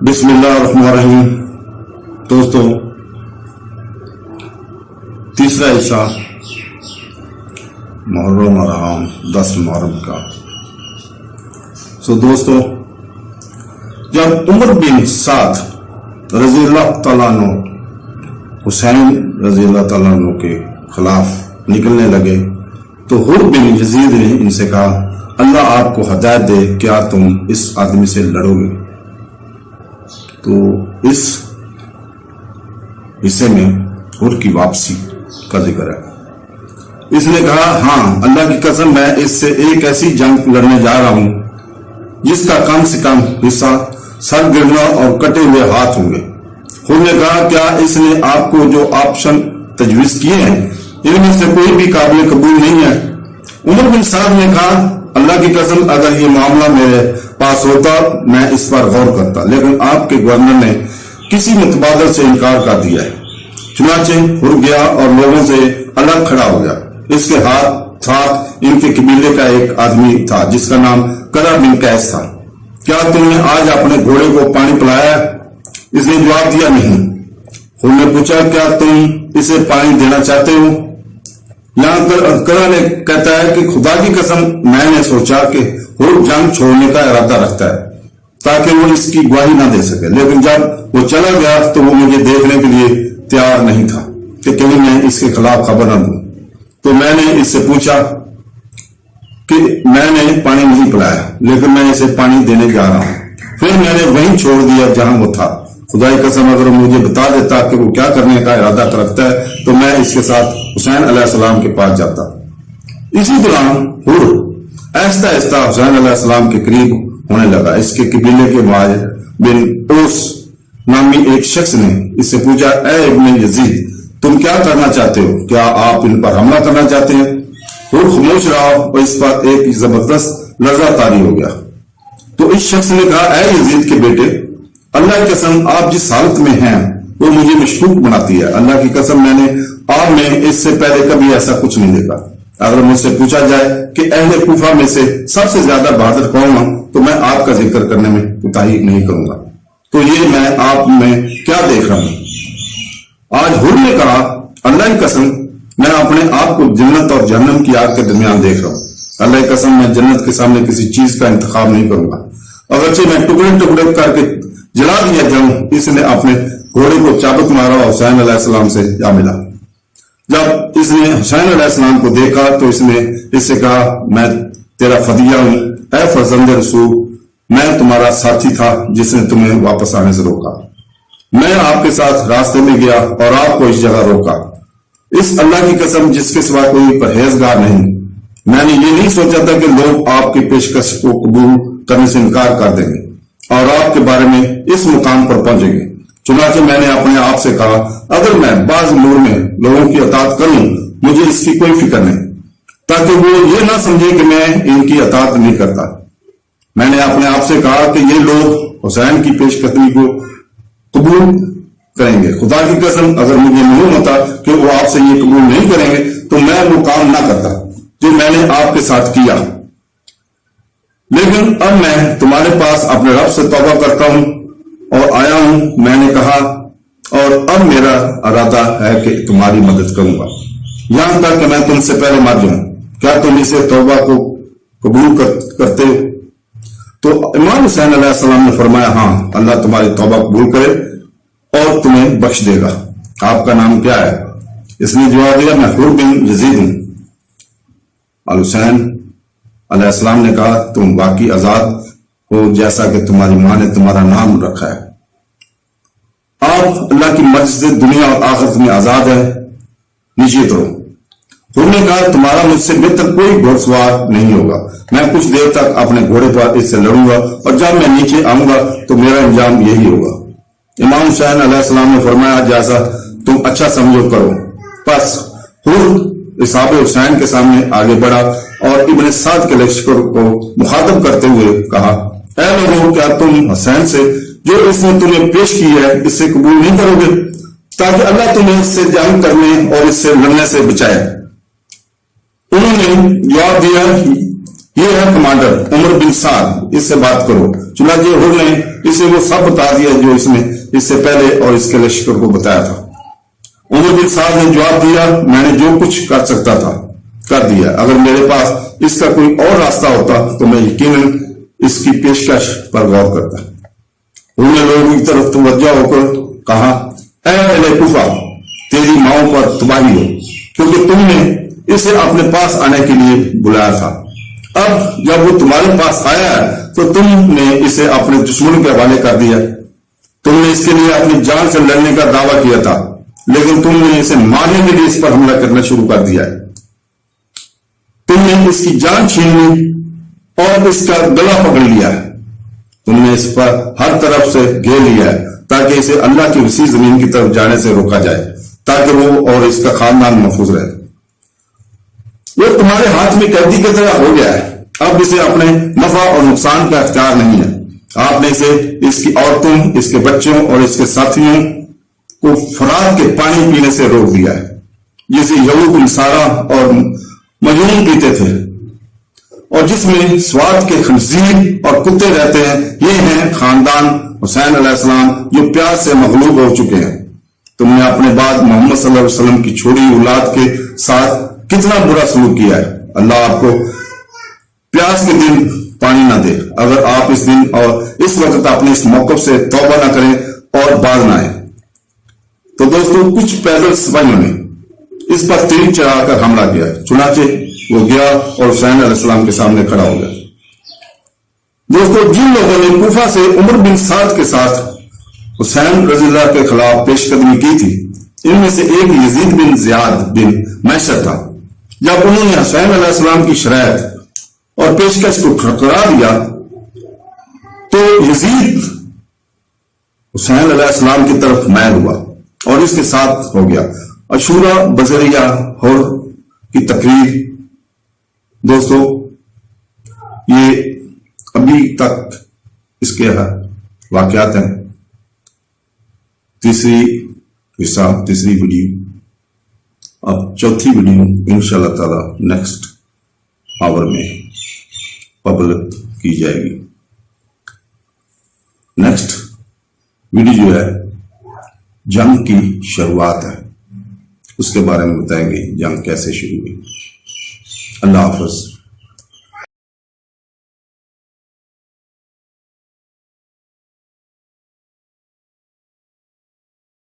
بسم اللہ الرحمن الرحیم۔ دوستوں، تیسرا حصہ محرم حرام 10 محرم کا۔ دوستوں، جب عمر بن سعد رضی اللہ تعالیٰ عنہ حسین رضی اللہ تعالیٰ عنہ کے خلاف نکلنے لگے تو حر بن یزید نے ان سے کہا، اللہ آپ کو ہدایت دے، کیا تم اس آدمی سے لڑو گے؟ تو اس حصے میں حر کی واپسی کا ذکر ہے۔ اس نے کہا، ہاں اللہ کی قسم میں اس سے ایک ایسی جنگ لڑنے جا رہا ہوں جس کا کم سے کم حصہ سر گرنا اور کٹے ہوئے ہاتھ ہوں گے۔ حر نے کہا، کیا اس نے آپ کو جو آپشن تجویز کیے ہیں ان میں سے کوئی بھی قابل قبول نہیں ہے؟ عمر بن سعد نے کہا، اللہ کی قسم اگر یہ معاملہ میرے پاس ہوتا میں اس پر غور کرتا، لیکن آپ کے گورنر نے کسی متبادل سے انکار کر دیا ہے۔ چنانچہ حر گیا اور لوگوں سے الگ کھڑا ہو گیا۔ اس کے ساتھ ان کے قبیلے کا ایک آدمی تھا جس کا نام قرہ بن قیس تھا۔ کیا تم نے آج اپنے گھوڑے کو پانی پلایا؟ اس نے جواب دیا، نہیں۔ حر نے پوچھا، کیا تم اسے پانی دینا چاہتے ہو؟ یہاں قرہ نے کہتا ہے کہ خدا کی قسم میں نے سوچا کہ حر جنگ چھوڑنے کا ارادہ رکھتا ہے تاکہ وہ اس کی گواہی نہ دے سکے، لیکن جب وہ چلا گیا تو وہ مجھے دیکھنے کے لیے تیار نہیں تھا کہ کہیں میں اس کے خلاف خبر نہ دوں۔ تو میں نے اس سے پوچھا کہ میں نے پانی نہیں پلایا، لیکن میں اسے پانی دینے جا رہا ہوں۔ پھر میں نے وہیں چھوڑ دیا جہاں وہ تھا۔ خدا کی قسم اگر وہ مجھے بتا دیتا کہ وہ کیا کرنے کا ارادہ رکھتا ہے تو میں اس کے ساتھ حسین علیہ السلام کے پاس جاتا۔ اسی دوران حر آہستہ آہستہ حسین علیہ السلام کے قریب ہونے لگا۔ اس کے قبیلے کے مہاجر بن اوس نامی ایک شخص نے اس سے پوچھا، اے ابن یزید، تم کیا کرنا چاہتے ہو؟ کیا آپ ان پر حملہ کرنا چاہتے ہیں؟ حر خاموش رہا اور اس پر ایک زبردست لرزہ طاری ہو گیا۔ تو اس شخص نے کہا، اے یزید کے بیٹے، اللہ کی قسم آپ جس حالت میں ہیں وہ مجھے مشکوک بناتی ہے۔ اللہ کی قسم میں نے آپ میں اس سے پہلے کبھی ایسا کچھ نہیں دیکھا۔ اگر مجھ سے پوچھا جائے کہ اہل کوفہ میں سے سب سے زیادہ بہادر کون ہے تو میں آپ کا ذکر کرنے میں کوتاہی نہیں کروں گا۔ تو یہ میں آپ میں کیا دیکھ رہا ہوں؟ آج حر نے کہا، اللہ کی قسم میں اپنے آپ کو جنت اور جہنم کی آگ کے درمیان دیکھ رہا ہوں۔ اللہ کی قسم میں جنت کے سامنے کسی چیز کا انتخاب نہیں کروں گا، اگرچہ میں ٹکڑے ٹکڑے کر کے جلا دیا جاؤں۔ اس نے اپنے گھوڑے کو چابک مارا اور حسین علیہ السلام سے جا ملا۔ جب اس نے حسین علیہ السلام کو دیکھا تو اس نے اس سے کہا، میں تیرا فدیہ ہوں، اے فرزند رسول، میں تمہارا ساتھی تھا جس نے تمہیں واپس آنے سے روکا۔ میں آپ کے ساتھ راستے میں گیا اور آپ کو اس جگہ روکا۔ اس اللہ کی قسم جس کے سوا کوئی پرہیزگار نہیں، میں نے یہ نہیں سوچا تھا کہ لوگ آپ کی پیشکش کو قبول کرنے سے انکار کر دیں گے اور آپ کے بارے میں اس مقام پر پہنچیں گے۔ چنانچہ میں نے اپنے آپ سے کہا، اگر میں بعض امور میں لوگوں کی اطاعت کروں مجھے اس کی کوئی فکر نہیں، تاکہ وہ یہ نہ سمجھے کہ میں ان کی اطاعت نہیں کرتا۔ میں نے اپنے آپ سے کہا کہ یہ لوگ حسین کی پیش قدمی کو قبول کریں گے۔ خدا کی قسم اگر مجھے معلوم ہوتا کہ وہ آپ سے یہ قبول نہیں کریں گے تو میں وہ کام نہ کرتا جو میں نے آپ کے ساتھ کیا، لیکن اب میں تمہارے پاس اپنے رب سے توبہ کرتا ہوں اور آیا ہوں۔ میں نے کہا، اور اب میرا ارادہ ہے کہ تمہاری مدد کروں گا یہاں تک کہ میں تم سے پہلے مر جاؤں۔ کیا تم اسے توبہ کو قبول کرتے ہو؟ تو امام حسین علیہ السلام نے فرمایا، ہاں، اللہ تمہاری توبہ قبول کرے اور تمہیں بخش دے گا۔ آپ کا نام کیا ہے؟ اس نے جواب دیا، میں حر بن یزید ہوں۔ الحسین علیہ السلام نے کہا، تم باقی آزاد ہو جیسا کہ تمہاری ماں نے تمہارا نام رکھا ہے۔ آپ اللہ کی مرضی سے دنیا اور آخرت میں آزاد ہے، نیچے اترو۔ حر نے کہا، تمہارا مجھ سے بہتر کوئی گھوڑ سوار نہیں ہوگا، میں کچھ دیر تک اپنے گھوڑے پر اس سے لڑوں گا اور جب میں نیچے آؤں گا تو میرا انجام یہی ہوگا۔ امام حسین علیہ السلام نے فرمایا، جیسا تم اچھا سمجھو کرو۔ پس حر اصحاب حسین کے سامنے آگے بڑھا اور ابن سعد کے لشکر کو مخاطب کرتے ہوئے کہا، اے لوگوں، کیا تم حسین سے جو اس نے تمہیں پیش کی ہے اس سے قبول نہیں کرو گے تاکہ اللہ تمہیں اس سے جنگ کرنے اور اس سے لڑنے سے بچائے؟ انہوں نے جواب دیا، یہ ہے کمانڈر عمر بن سعد، اس سے بات کرو۔ چنانچہ حر نے اسے وہ سب بتا دیا جو اس نے اس سے پہلے اور اس کے لشکر کو بتایا تھا۔ عمر بن سعد نے جواب دیا، میں نے جو کچھ کر سکتا تھا کر دیا، اگر میرے پاس اس کا کوئی اور راستہ ہوتا تو میں یقیناً اس کی پیشکش پر غور کرتا۔ انہوں نے لوگوں کی طرف توجہ ہو کر کہا، اے اہل کوفہ، تیری ماؤں پر تباہی ہو، کیونکہ تم نے اسے اپنے پاس آنے کے لیے بلایا تھا۔ اب جب وہ تمہارے پاس آیا ہے تو تم نے اسے اپنے دشمنوں کے حوالے کر دیا۔ تم نے اس کے لیے اپنی جان سے لڑنے کا دعویٰ کیا تھا، لیکن تم نے اسے مارنے کے لیے اس پر حملہ کرنا شروع کر دیا ہے۔ تم نے اس کی جان چھین لی اور اس کا گلا پکڑ لیا ہے۔ تم نے اس پر ہر طرف سے گھیر لیا ہے تاکہ اسے اللہ کی وسیع زمین کی طرف جانے سے روکا جائے، تاکہ وہ اور اس کا خاندان محفوظ رہے۔ وہ تمہارے ہاتھ میں قیدی کی طرح ہو گیا ہے، اب اسے اپنے نفع اور نقصان کا اختیار نہیں ہے۔ آپ نے اسے اس کی عورتوں، اس کے بچوں اور اس کے ساتھیوں کو فرات کے پانی پینے سے روک دیا ہے، جسے یہود نصارہ اور مجنون پیتے تھے، اور جس میں سوات کے خنزیر اور کتے رہتے ہیں۔ یہ ہیں خاندان حسین علیہ السلام جو پیاس سے مغلوب ہو چکے ہیں۔ تم نے اپنے بعد محمد صلی اللہ علیہ وسلم کی چھوڑی اولاد کے ساتھ کتنا برا سلوک کیا ہے۔ اللہ آپ کو پیاس کے دن پانی نہ دے، اگر آپ اس دن اور اس وقت اپنے اس موقف سے توبہ نہ کریں اور باز نہ آئیں۔ تو دوستو، کچھ پیدل سپاہیوں نے اس پر تیر چڑھا کر حملہ کیا، چنانچہ وہ گیا اور حسین علیہ السلام کے سامنے کھڑا ہو گیا۔ دوستو، جن لوگوں نے کوفہ سے عمر بن سعد کے ساتھ حسین رضی اللہ کے خلاف پیش قدمی کی تھی، ان میں سے ایک یزید بن زیاد بن معشر تھا۔ جب انہوں نے حسین علیہ السلام کی شرائط اور پیشکش کو ٹھکرا دیا تو یزید حسین علیہ السلام کی طرف مائل ہوا اور اس کے ساتھ ہو گیا۔ عشورہ بذریعہ حر کی تقریر، دوستو یہ ابھی تک اس کے واقعات ہیں۔ تیسری حصہ، تیسری ویڈیو، اب چوتھی ویڈیو انشاءاللہ تعالی نیکسٹ آور میں پبلک کی جائے گی۔ نیکسٹ ویڈیو جو ہے جنگ کی شروعات ہے، اس کے بارے میں بتائیں گے جنگ کیسے شروع ہوئی۔ اللہ حافظ۔